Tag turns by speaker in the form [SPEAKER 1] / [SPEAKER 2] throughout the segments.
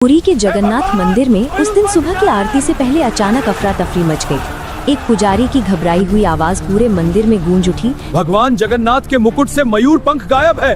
[SPEAKER 1] पुरी के जगन्नाथ मंदिर में उस दिन सुबह की आरती से पहले अचानक अफरा तफरी मच गई। एक पुजारी की घबराई हुई आवाज पूरे मंदिर में गूंज उठी,
[SPEAKER 2] भगवान जगन्नाथ के मुकुट से मयूर पंख गायब है।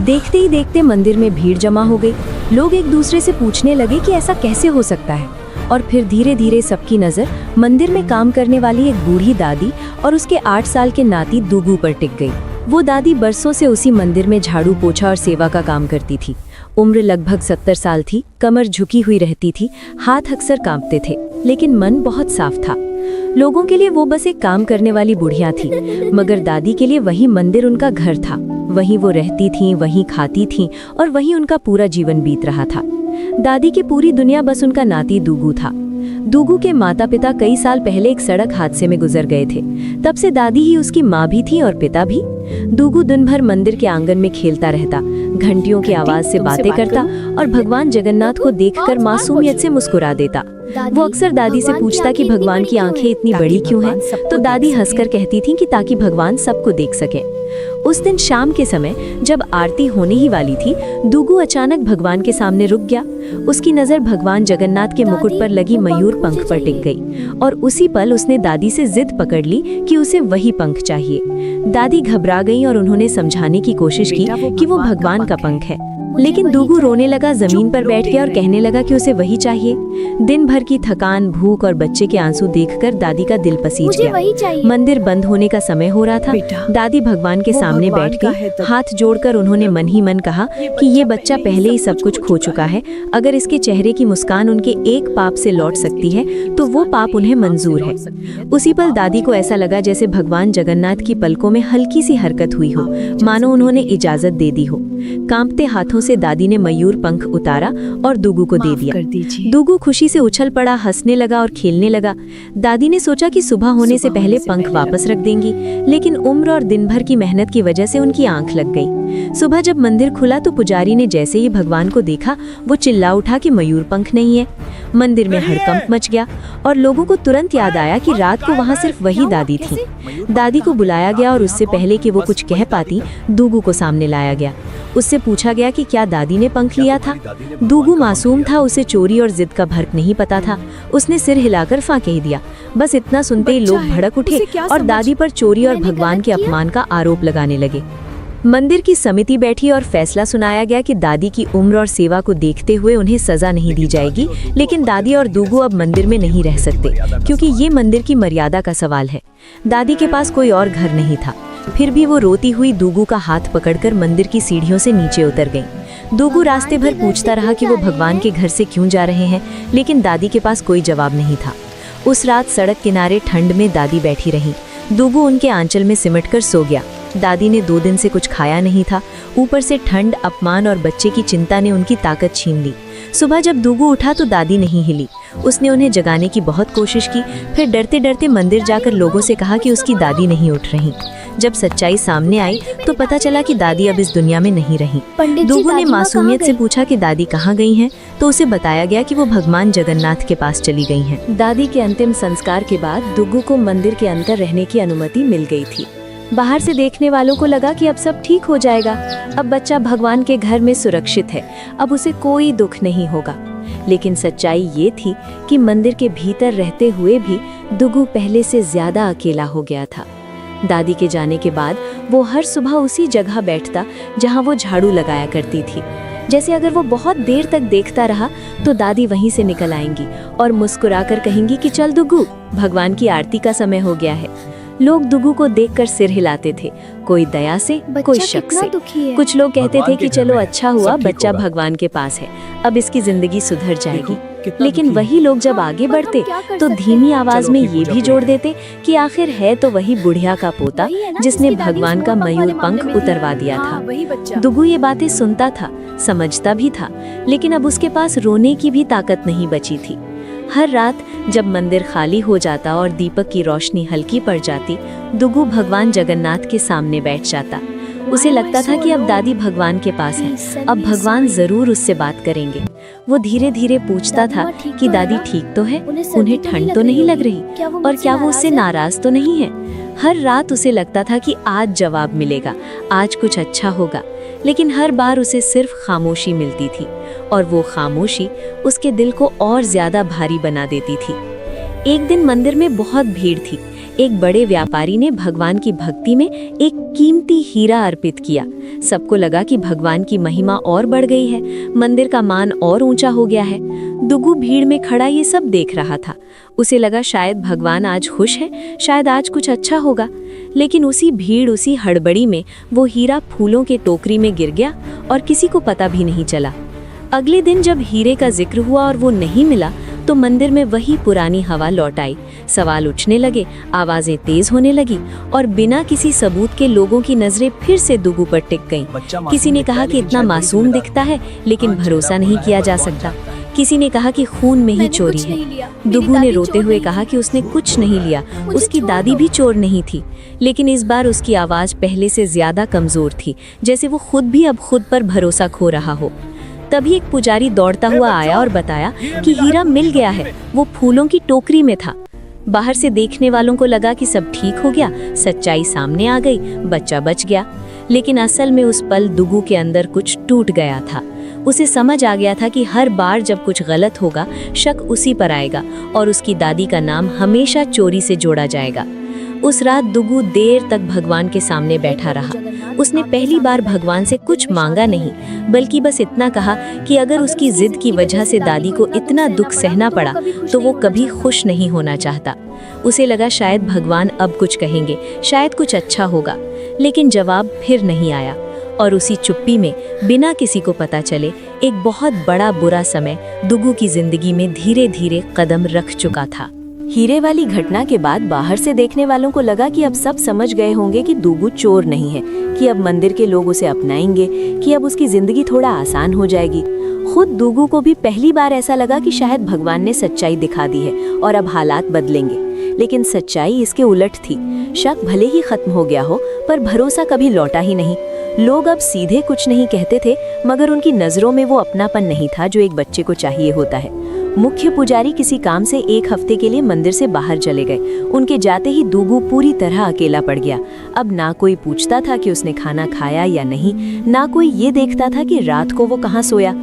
[SPEAKER 1] देखते ही देखते मंदिर में भीड़ जमा हो गई। लोग एक दूसरे से पूछने लगे कि ऐसा कैसे हो सकता है। और फिर धीरे धीरे सबकी नजर मंदिर में काम करने वाली एक बूढ़ी दादी और उसके 8 साल के नाती दुगू पर टिक गई। वो दादी बरसों से उसी मंदिर में झाड़ू पोछा और सेवा का काम करती थी। उम्र लगभग 70 साल थी, कमर झुकी हुई रहती थी, हाथ अक्सर कांपते थे, लेकिन मन बहुत साफ था। लोगों के लिए वो बस एक काम करने वाली बुढ़िया थी, मगर दादी के लिए वही मंदिर उनका घर था। वहीं वो रहती थीं, वहीं खाती थीं और वहीं उनका पूरा जीवन बीत रहा था। दादी की पूरी दुनिया बस उनका नाती दुगू था। दुगू के माता पिता कई साल पहले एक सड़क हादसे में गुजर गए थे। तब से दादी ही उसकी माँ भी थी और पिता भी। दुगू दिन भर मंदिर के आंगन में खेलता रहता, घंटियों की आवाज से बातें करता और भगवान जगन्नाथ को देखकर मासूमियत से मुस्कुरा देता। वो अक्सर दादी से पूछता कि भगवान की आंखें इतनी बड़ी क्यों हैं, तो दादी हंसकर कहती थी कि ताकि भगवान सबको देख सके। उस दिन शाम के समय जब आरती होने ही वाली थी, दुगू अचानक भगवान के सामने रुक गया। उसकी नजर भगवान जगन्नाथ के मुकुट पर लगी मयूर पंख पर टिक गई और उसी पल उसने दादी से जिद पकड़ ली कि उसे वही पंख चाहिए। दादी घबरा गई और उन्होंने समझाने की कोशिश की कि वो भगवान का पंख है, लेकिन दुगू रोने लगा, जमीन पर बैठ गया और कहने लगा कि उसे वही चाहिए। दिन भर की थकान, भूख और बच्चे के आंसू देखकर दादी का दिल पसीज गया। मंदिर बंद होने का समय हो रहा था। दादी भगवान के सामने बैठ गई। हाथ जोड़कर उन्होंने मन ही मन कहा कि ये बच्चा पहले ही सब कुछ खो चुका है। अगर इसके चेहरे की मुस्कान उनके एक पाप से लौट सकती है तो वो पाप उन्हें मंजूर है। उसी पल दादी को ऐसा लगा जैसे भगवान जगन्नाथ की पलकों में हल्की सी हरकत हुई हो, मानो उन्होंने इजाजत दे दी हो। कांपते हाथों से दादी ने मयूर पंख उतारा और दुगू को दे दिया। दुगू खुशी से उछल पड़ा, हंसने लगा और खेलने लगा। दादी ने सोचा कि सुबह होने से पहले पंख वापस रख देंगी, लेकिन उम्र और दिन भर की मेहनत की वजह से उनकी आंख लग गई। सुबह जब मंदिर खुला तो पुजारी ने जैसे ही भगवान को देखा, वो चिल्ला उठा कि मयूर पंख नहीं है। मंदिर में हड़कंप मच गया और लोगों को तुरंत याद आया कि रात को वहाँ सिर्फ वही दादी थी। दादी को बुलाया गया और उससे पहले कि वो कुछ कह पाती, दुगू को सामने लाया गया। उससे पूछा गया कि क्या दादी ने पंख लिया था। दुगू मासूम था, उसे चोरी और जिद का फर्क नहीं पता था। उसने सिर हिलाकर फां कह दिया। बस इतना सुनते ही लोग भड़क उठे और दादी पर चोरी और भगवान के अपमान का आरोप लगाने लगे। मंदिर की समिति बैठी और फैसला सुनाया गया कि दादी की उम्र और सेवा को देखते हुए उन्हें सजा नहीं दी जाएगी, लेकिन दादी और दुगू अब मंदिर में नहीं रह सकते, क्योंकि ये मंदिर की मर्यादा का सवाल है। दादी के पास कोई और घर नहीं था। फिर भी वो रोती हुई दुगू का हाथ पकड़कर मंदिर की सीढ़ियों से नीचे उतर गई। दुगू रास्ते भर पूछता रहा कि वो भगवान के घर से क्यों जा रहे हैं, लेकिन दादी के पास कोई जवाब नहीं था। उस रात सड़क किनारे ठंड में दादी बैठी रही। दुगू उनके आंचल में सिमटकर सो गया। दादी ने 2 दिन से कुछ खाया नहीं था। ऊपर से ठंड, अपमान और बच्चे की चिंता ने उनकी ताकत छीन ली। सुबह जब दुगू उठा तो दादी नहीं हिली। उसने उन्हें जगाने की बहुत कोशिश की, फिर डरते डरते मंदिर जाकर लोगों से कहा कि उसकी दादी नहीं उठ रही। जब सच्चाई सामने आई तो पता चला कि दादी अब इस दुनिया में नहीं रही। दुगू ने मासूमियत से पूछा कि दादी कहाँ गई हैं, तो उसे बताया गया कि वो भगवान जगन्नाथ के पास चली गई हैं। दादी के अंतिम संस्कार के बाद दुगू को मंदिर के अंदर रहने की अनुमति मिल गई थी। बाहर से देखने वालों को लगा कि अब सब ठीक हो जाएगा, अब बच्चा भगवान के घर में सुरक्षित है, अब उसे कोई दुख नहीं होगा। लेकिन सच्चाई ये थी कि मंदिर के भीतर रहते हुए भी दुगू पहले से ज्यादा अकेला हो गया था। दादी के जाने के बाद वो हर सुबह उसी जगह बैठता जहां वो झाड़ू लगाया करती थी। जैसे अगर वो बहुत देर तक देखता रहा तो दादी वहीं से निकल आएंगी और मुस्कुराकर कहेंगी कि चल दुगू, भगवान की आरती का समय हो गया है। लोग दुगू को देखकर सिर हिलाते थे, कोई दया से, कोई शक से। कुछ लोग कहते थे कि चलो अच्छा हुआ बच्चा भगवान के पास है, अब इसकी जिंदगी सुधर जाएगी। लेकिन वही लोग जब आगे बढ़ते तो धीमी आवाज में ये भी जोड़ देते कि आखिर है तो वही बुढ़िया का पोता जिसने भगवान का मयूर पंख उतरवा दिया था। दुगू ये बातें सुनता था, समझता भी था, लेकिन अब उसके पास रोने की भी ताकत नहीं बची थी। हर रात जब मंदिर खाली हो जाता और दीपक की रोशनी हल्की पड़ जाती, दुगू भगवान जगन्नाथ के सामने बैठ जाता। उसे लगता था कि अब दादी भगवान के पास है, अब भगवान जरूर उससे बात करेंगे। वो धीरे धीरे पूछता था कि दादी ठीक तो है, उन्हें ठंड तो नहीं लग रही, और क्या वो उससे नाराज तो नहीं है। हर रात उसे लगता था कि आज जवाब मिलेगा, आज कुछ अच्छा होगा, लेकिन हर बार उसे सिर्फ खामोशी मिलती थी। और वो खामोशी उसके दिल को और ज्यादा भारी बना देती थी। एक दिन मंदिर में बहुत भीड़ थी। एक बड़े व्यापारी ने भगवान की भक्ति में एक कीमती हीरा अर्पित किया। सबको लगा कि भगवान की महिमा और बढ़ गई है, मंदिर का मान और ऊंचा हो गया है। दुगु भीड़ में खड़ा ये सब देख रहा था। उसे लगा शायद भगवान आज खुश है, शायद आज कुछ अच्छा होगा। लेकिन उसी भीड़, उसी हड़बड़ी में वो हीरा फूलों के टोकरी में गिर गया और किसी को पता भी नहीं चला। अगले दिन जब हीरे का जिक्र हुआ और वो नहीं मिला तो मंदिर में वही पुरानी हवा लौट आई। सवाल उठने लगे, आवाजें तेज होने लगी और बिना किसी सबूत के लोगों की नजरें फिर से दुगु पर टिक गईं। किसी ने कहा कि इतना मासूम दिखता है, लेकिन भरोसा नहीं किया जा सकता। किसी ने कहा कि खून में ही चोरी है। दुगु ने रोते हुए कहा कि उसने कुछ नहीं लिया, उसकी दादी भी चोर नहीं थी। लेकिन इस बार उसकी आवाज पहले से ज्यादा कमजोर थी, जैसे वो खुद भी अब खुद पर भरोसा खो रहा हो। तभी एक पुजारी दौड़ता हुआ आया और बताया कि हीरा मिल गया है, वो फूलों की टोकरी में था। बाहर से देखने वालों को लगा कि सब ठीक हो गया, सच्चाई सामने आ गई, बच्चा बच गया। लेकिन असल में उस पल दुगु के अंदर कुछ टूट गया था। उसे समझ आ गया था कि हर बार जब कुछ गलत होगा, शक उसी पर आएगा और उसकी दादी का नाम हमेशा चोरी से जोड़ा जाएगा। उस रात दुगु देर तक भगवान के सामने बैठा रहा। उसने पहली बार भगवान से कुछ मांगा नहीं, बल्कि बस इतना कहा कि अगर उसकी जिद की वजह से दादी को इतना दुख सहना पड़ा तो वो कभी खुश नहीं होना चाहता। उसे लगा शायद भगवान अब कुछ कहेंगे, शायद कुछ अच्छा होगा। लेकिन जवाब फिर नहीं आया और उसी चुप्पी में बिना किसी को पता चले एक बहुत बड़ा बुरा समय दुगु की जिंदगी में धीरे धीरे कदम रख चुका था। हीरे वाली घटना के बाद बाहर से देखने वालों को लगा कि अब सब समझ गए होंगे कि दुगु चोर नहीं है, कि अब मंदिर के लोग उसे अपनाएंगे, कि अब उसकी जिंदगी थोड़ा आसान हो जाएगी। खुद दुगु को भी पहली बार ऐसा लगा कि शायद भगवान ने सच्चाई दिखा दी है और अब हालात बदलेंगे। लेकिन सच्चाई इसके उलट थी। शक भले ही खत्म हो गया हो, पर भरोसा कभी लौटा ही नहीं। लोग अब सीधे कुछ नहीं कहते थे, मगर उनकी नजरों में वो अपनापन नहीं था जो एक बच्चे को चाहिए होता है। मुख्य पुजारी किसी काम से एक हफ्ते के लिए मंदिर से बाहर चले गए। उनके जाते ही दुगु पूरी तरह अकेला पड़ गया। अब ना कोई पूछता था कि उसने खाना खाया या नहीं, ना कोई ये देखता था कि रात को वो कहाँ सोया।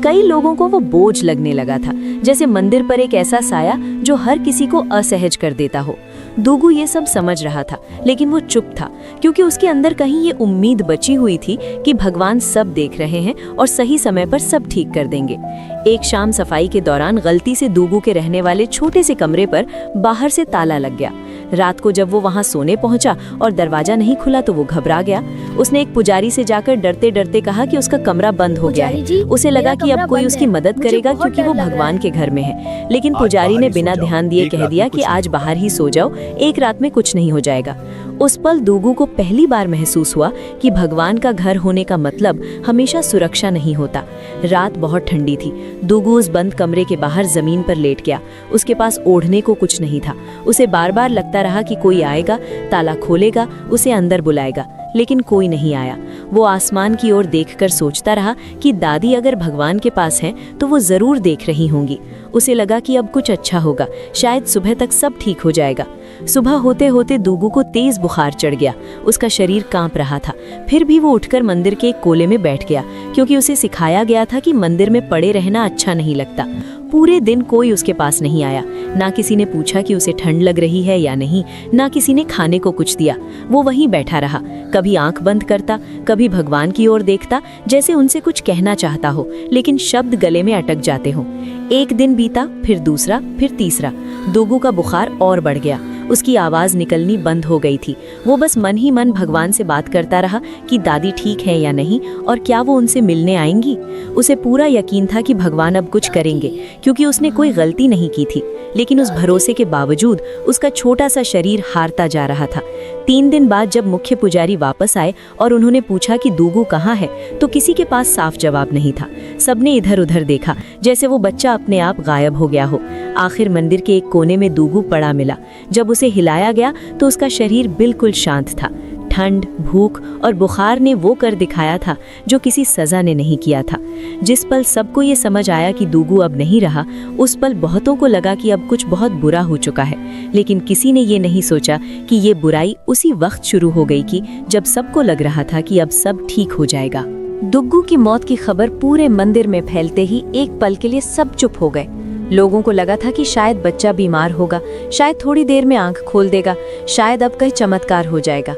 [SPEAKER 1] कई लोगों को वो बोझ लगने लगा था, जैसे मंदिर पर एक ऐसा साया जो हर किसी को असहज कर देता हो। दुगु ये सब समझ रहा था, लेकिन वो चुप था, क्योंकि उसके अंदर कहीं ये उम्मीद बची हुई थी कि भगवान सब देख रहे हैं और सही समय पर सब ठीक कर देंगे। एक शाम सफाई के दौरान गलती से दुगु के रहने वाले छोटे से कमरे पर बाहर से ताला लग गया। रात को जब वो वहां सोने पहुंचा और दरवाजा नहीं खुला तो वो घबरा गया। उसने एक पुजारी से जाकर डरते डरते कहा कि उसका कमरा बंद हो गया है। उसे लगा कि अब कोई उसकी मदद करेगा, क्योंकि वो भगवान के घर में है। लेकिन पुजारी ने बिना ध्यान दिए कह दिया कि आज बाहर ही सो जाओ, एक रात में कुछ नहीं हो जाएगा। उस पल दुगु को पहली बार महसूस हुआ कि भगवान का घर होने का मतलब हमेशा सुरक्षा नहीं होता। रात बहुत ठंडी थी। दुगु उस बंद कमरे के बाहर जमीन पर लेट गया। उसके पास ओढ़ने को कुछ नहीं था। उसे बार बार लगता रहा कि कोई आएगा, ताला खोलेगा, उसे अंदर बुलाएगा, लेकिन कोई नहीं आया। वो आसमान की ओर देखकर सोचता रहा कि दादी अगर भगवान के पास हैं तो वो जरूर देख रही होंगी। उसे लगा कि अब कुछ अच्छा होगा, शायद सुबह तक सब ठीक हो जाएगा। सुबह होते होते दुगु को तेज बुखार चढ़ गया। उसका शरीर कांप रहा था। फिर भी वो उठकर मंदिर के एक कोने में बैठ गया, क्योंकि उसे सिखाया गया था कि मंदिर में पड़े रहना अच्छा नहीं लगता। पूरे दिन कोई उसके पास नहीं आया। ना किसी ने पूछा कि उसे ठंड लग रही है या नहीं, ना किसी ने खाने को कुछ दिया। वो वहीं बैठा रहा, कभी आंख बंद करता, कभी भगवान की ओर देखता, जैसे उनसे कुछ कहना चाहता हो, लेकिन शब्द गले में अटक जाते हो। एक दिन बीता, फिर दूसरा, फिर तीसरा। दुगु का बुखार और बढ़ गया। उसकी आवाज निकलनी बंद हो गई थी। वो बस मन ही मन भगवान से बात करता रहा कि दादी ठीक है या नहीं, और क्या वो उनसे मिलने आएंगी। उसे पूरा यकीन था कि भगवान अब कुछ करेंगे, क्योंकि उसने कोई गलती नहीं की थी। लेकिन उस भरोसे के बावजूद उसका छोटा सा शरीर हारता जा रहा था। 3 दिन बाद जब मुख्य पुजारी वापस आए और उन्होंने पूछा कि दुगु कहाँ है, तो किसी के पास साफ जवाब नहीं था। सबने इधर उधर देखा, जैसे वो बच्चा अपने आप गायब हो गया हो। आखिर मंदिर के एक कोने में दुगु पड़ा मिला। जब उसे हिलाया गया तो उसका शरीर बिल्कुल शांत था। ठंड, भूख और बुखार ने वो कर दिखाया था जो किसी सजा ने नहीं किया था। जिस पल सबको ये समझ आया कि दुगु अब नहीं रहा, उस पल बहुतों को लगा कि अब कुछ बहुत बुरा हो चुका है। लेकिन किसी ने ये नहीं सोचा कि ये बुराई उसी वक्त शुरू हो गई कि जब सबको लग रहा था कि अब सब ठीक हो जाएगा। दुग्गू की मौत की खबर पूरे मंदिर में फैलते ही एक पल के लिए सब चुप हो गए। लोगों को लगा था कि शायद बच्चा बीमार होगा, शायद थोड़ी देर में आंख खोल देगा, शायद अब कहीं चमत्कार हो जाएगा।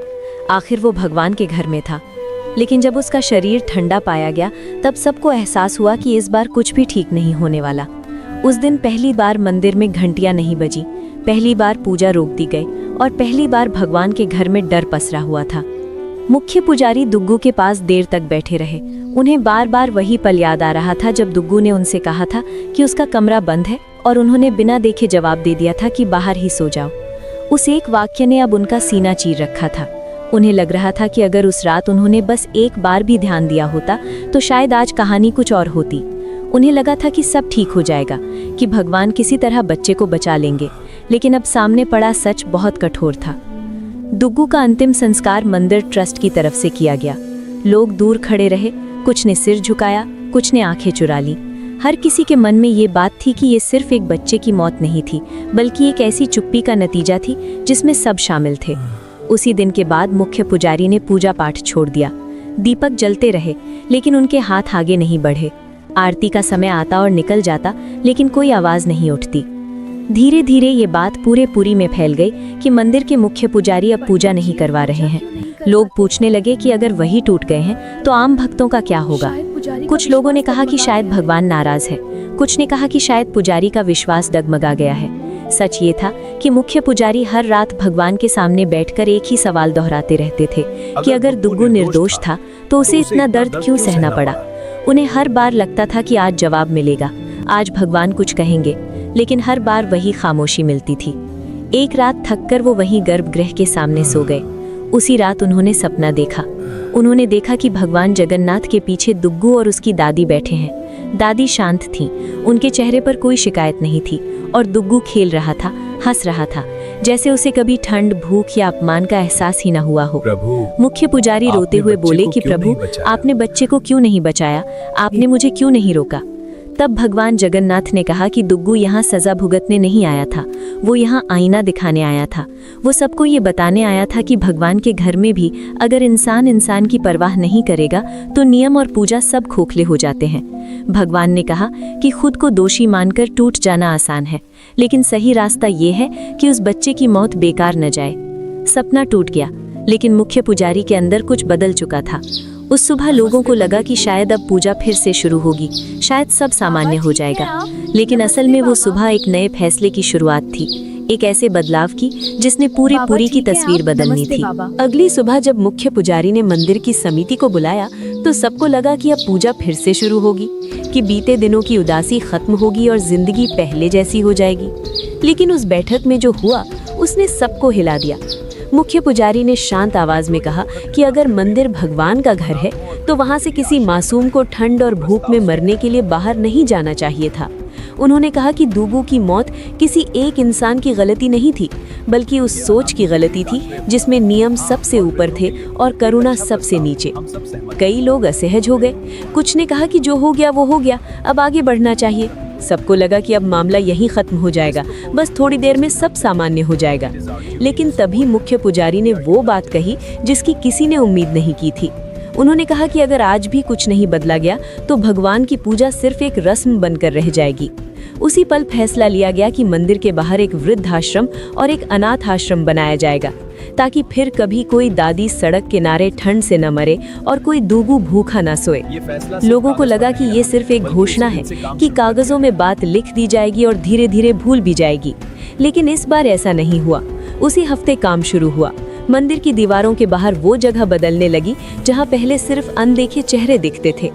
[SPEAKER 1] आखिर वो भगवान के घर में था। लेकिन जब उसका शरीर ठंडा पाया गया तब सबको एहसास हुआ कि इस बार कुछ भी ठीक नहीं होने वाला। उस दिन पहली बार मंदिर में घंटियां नहीं बजी, पहली बार पूजा रोक दी गई और पहली बार भगवान के घर में डर पसरा हुआ था। मुख्य पुजारी दुग्गू के पास देर तक बैठे रहे। उन्हें बार बार वही पल याद आ रहा था जब दुग्गू ने उनसे कहा था कि उसका कमरा बंद है और उन्होंने बिना देखे जवाब दे दिया था कि बाहर ही सो जाओ। उस एक वाक्य ने अब उनका सीना चीर रखा था। उन्हें लग रहा था कि अगर उस रात उन्होंने बस एक बार भी ध्यान दिया होता तो शायद आज कहानी कुछ और होती। उन्हें लगा था कि सब ठीक हो जाएगा, कि भगवान किसी तरह बच्चे को बचा लेंगे। लेकिन अब सामने पड़ा सच बहुत कठोर था। दुग्गू का अंतिम संस्कार मंदिर ट्रस्ट की तरफ से किया गया। लोग दूर खड़े रहे, कुछ ने सिर झुकाया, कुछ ने आंखें चुरा ली। हर किसी के मन में ये बात थी कि ये सिर्फ एक बच्चे की मौत नहीं थी, बल्कि एक ऐसी चुप्पी का नतीजा थी जिसमें सब शामिल थे। उसी दिन के बाद मुख्य पुजारी ने पूजा पाठ छोड़ दिया। दीपक जलते रहे, लेकिन उनके हाथ आगे नहीं बढ़े। आरती का समय आता और निकल जाता, लेकिन कोई आवाज नहीं उठती। धीरे धीरे ये बात पूरे पुरी में फैल गई कि मंदिर के मुख्य पुजारी अब पूजा नहीं करवा रहे हैं। लोग पूछने लगे कि अगर वही टूट गए हैं तो आम भक्तों का क्या होगा। कुछ लोगों ने कहा कि शायद भगवान नाराज है, कुछ ने कहा कि शायद पुजारी का विश्वास डगमगा गया है। सच ये था कि मुख्य पुजारी हर रात भगवान के सामने बैठकर एक ही सवाल दोहराते रहते थे कि अगर दुग्गू निर्दोष था तो उसे इतना दर्द क्यों सहना पड़ा। उन्हें हर बार लगता था कि आज जवाब मिलेगा, आज भगवान कुछ कहेंगे, लेकिन हर बार वही खामोशी मिलती थी। एक रात थककर वो वहीं गर्भगृह के सामने सो गए। उसी रात उन्होंने सपना देखा। उन्होंने देखा कि भगवान जगन्नाथ के पीछे दुग्गू और उसकी दादी बैठे हैं। दादी शांत थीं, उनके चेहरे पर कोई शिकायत नहीं थी और दुग्गू खेल रहा था, हंस रहा था, जैसे उसे कभी ठंड, भूख या अपमान का एहसास ही न हुआ हो। मुख्य पुजारी रोते हुए बोले कि प्रभु, आपने बच्चे को क्यों नहीं बचाया, आपने मुझे क्यों नहीं रोका। तब भगवान जगन्नाथ ने कहा कि दुग्गू यहाँ सजा भुगतने नहीं आया था, वो यहाँ आईना दिखाने आया था। वो सबको ये बताने आया था कि भगवान के घर में भी अगर इंसान इंसान की परवाह नहीं करेगा तो नियम और पूजा सब खोखले हो जाते हैं। भगवान ने कहा कि खुद को दोषी मानकर टूट जाना आसान है, लेकिन सही रास्ता ये है कि उस बच्चे की मौत बेकार न जाए। सपना टूट गया, लेकिन मुख्य पुजारी के अंदर कुछ बदल चुका था। उस सुबह लोगों को लगा कि शायद अब पूजा फिर से शुरू होगी, शायद सब सामान्य हो जाएगा। लेकिन असल में वो सुबह एक नए फैसले की शुरुआत थी, एक ऐसे बदलाव की जिसने पूरी पुरी की तस्वीर बदलनी थी। अगली सुबह जब मुख्य पुजारी ने मंदिर की समिति को बुलाया तो सबको लगा कि अब पूजा फिर से शुरू होगी, कि बीते दिनों की उदासी खत्म होगी और जिंदगी पहले जैसी हो जाएगी। लेकिन उस बैठक में जो हुआ उसने सबको हिला दिया। मुख्य पुजारी ने शांत आवाज में कहा कि अगर मंदिर भगवान का घर है तो वहां से किसी मासूम को ठंड और भूख में मरने के लिए बाहर नहीं जाना चाहिए था। उन्होंने कहा कि दुग्गू की मौत किसी एक इंसान की गलती नहीं थी, बल्कि उस सोच की गलती थी जिसमें नियम सबसे ऊपर थे और करुणा सबसे नीचे। कई लोग असहज हो गए। कुछ ने कहा कि जो हो गया वो हो गया, अब आगे बढ़ना चाहिए। सबको लगा कि अब मामला यहीं खत्म हो जाएगा, बस थोड़ी देर में सब सामान्य हो जाएगा। लेकिन तभी मुख्य पुजारी ने वो बात कही जिसकी किसी ने उम्मीद नहीं की थी। उन्होंने कहा कि अगर आज भी कुछ नहीं बदला गया तो भगवान की पूजा सिर्फ एक रस्म बनकर रह जाएगी। उसी पल फैसला लिया गया कि मंदिर के बाहर एक वृद्धाश्रम और एक अनाथ आश्रम बनाया जाएगा, ताकि फिर कभी कोई दादी सड़क किनारे ठंड से न मरे और कोई दुग्गू भूखा न सोए। लोगों को लगा कि ये सिर्फ एक घोषणा है, कि कागजों में बात लिख दी जाएगी और धीरे धीरे भूल भी जाएगी। लेकिन इस बार ऐसा नहीं हुआ। उसी हफ्ते काम शुरू हुआ। मंदिर की दीवारों के बाहर वो जगह बदलने लगी जहाँ पहले सिर्फ अनदेखे चेहरे दिखते थे।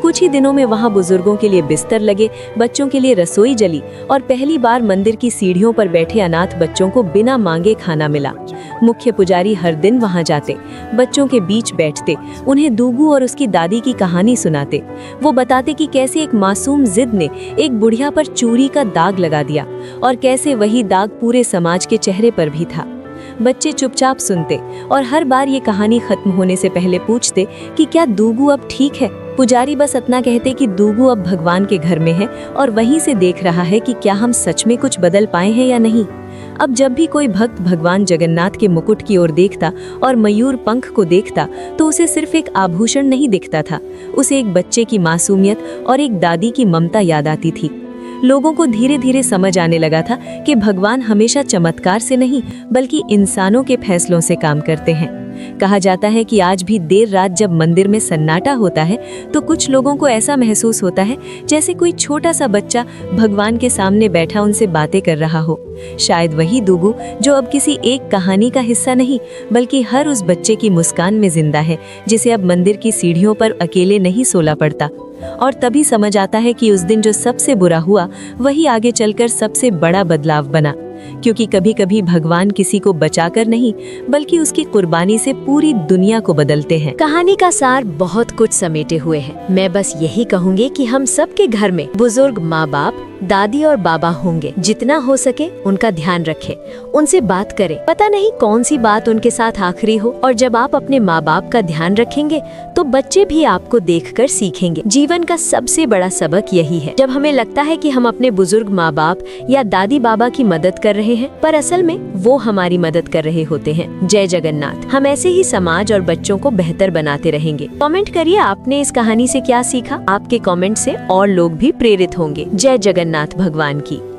[SPEAKER 1] कुछ ही दिनों में वहाँ बुजुर्गों के लिए बिस्तर लगे, बच्चों के लिए रसोई जली और पहली बार मंदिर की सीढ़ियों पर बैठे अनाथ बच्चों को बिना मांगे खाना मिला। मुख्य पुजारी हर दिन वहाँ जाते, बच्चों के बीच बैठते, उन्हें दुग्गू और उसकी दादी की कहानी सुनाते। वो बताते कि कैसे एक मासूम जिद ने एक बुढ़िया पर चूरी का दाग लगा दिया और कैसे वही दाग पूरे समाज के चेहरे पर भी था। बच्चे चुपचाप सुनते और हर बार ये कहानी खत्म होने से पहले पूछते कि क्या दुग्गू अब ठीक है। पुजारी बस इतना कहते कि दुग्गू अब भगवान के घर में है और वहीं से देख रहा है कि क्या हम सच में कुछ बदल पाए हैं या नहीं। अब जब भी कोई भक्त भगवान जगन्नाथ के मुकुट की ओर देखता और मयूर पंख को देखता तो उसे सिर्फ एक आभूषण नहीं दिखता था, उसे एक बच्चे की मासूमियत और एक दादी की ममता याद आती थी। लोगों को धीरे धीरे समझ आने लगा था कि भगवान हमेशा चमत्कार से नहीं बल्कि इंसानों के फैसलों से काम करते हैं। कहा जाता है कि आज भी देर रात जब मंदिर में सन्नाटा होता है तो कुछ लोगों को ऐसा महसूस होता है जैसे कोई छोटा सा बच्चा भगवान के सामने बैठा उनसे बातें कर रहा हो। शायद वही दुगु जो अब किसी एक कहानी का हिस्सा नहीं बल्कि हर उस बच्चे की मुस्कान में जिंदा है, जिसे अब मंदिर की सीढ़ियों पर अकेले नहीं सोना पड़ता। और तभी समझ आता है कि उस दिन जो सबसे बुरा हुआ वही आगे चलकर सबसे बड़ा बदलाव बना, क्योंकि कभी कभी भगवान किसी को बचाकर नहीं बल्कि उसकी कुर्बानी से पूरी दुनिया को बदलते हैं।
[SPEAKER 3] कहानी का सार बहुत कुछ समेटे हुए है। मैं बस यही कहूँगी कि हम सबके घर में बुजुर्ग माँ बाप, दादी और बाबा होंगे। जितना हो सके उनका ध्यान रखें, उनसे बात करें। पता नहीं कौन सी बात उनके साथ आखिरी हो, और जब आप अपने माँ बाप का ध्यान रखेंगे तो बच्चे भी आपको देखकर सीखेंगे। जीवन का सबसे बड़ा सबक यही है। जब हमें लगता है कि हम अपने बुजुर्ग माँ बाप या दादी बाबा की मदद कर रहे हैं, पर असल में वो हमारी मदद कर रहे होते हैं। जय जगन्नाथ। हम ऐसे ही समाज और बच्चों को बेहतर बनाते रहेंगे। कमेंट करिए आपने इस कहानी से क्या सीखा। आपके कमेंट से और लोग भी प्रेरित होंगे। जय जगन्नाथ भगवान की।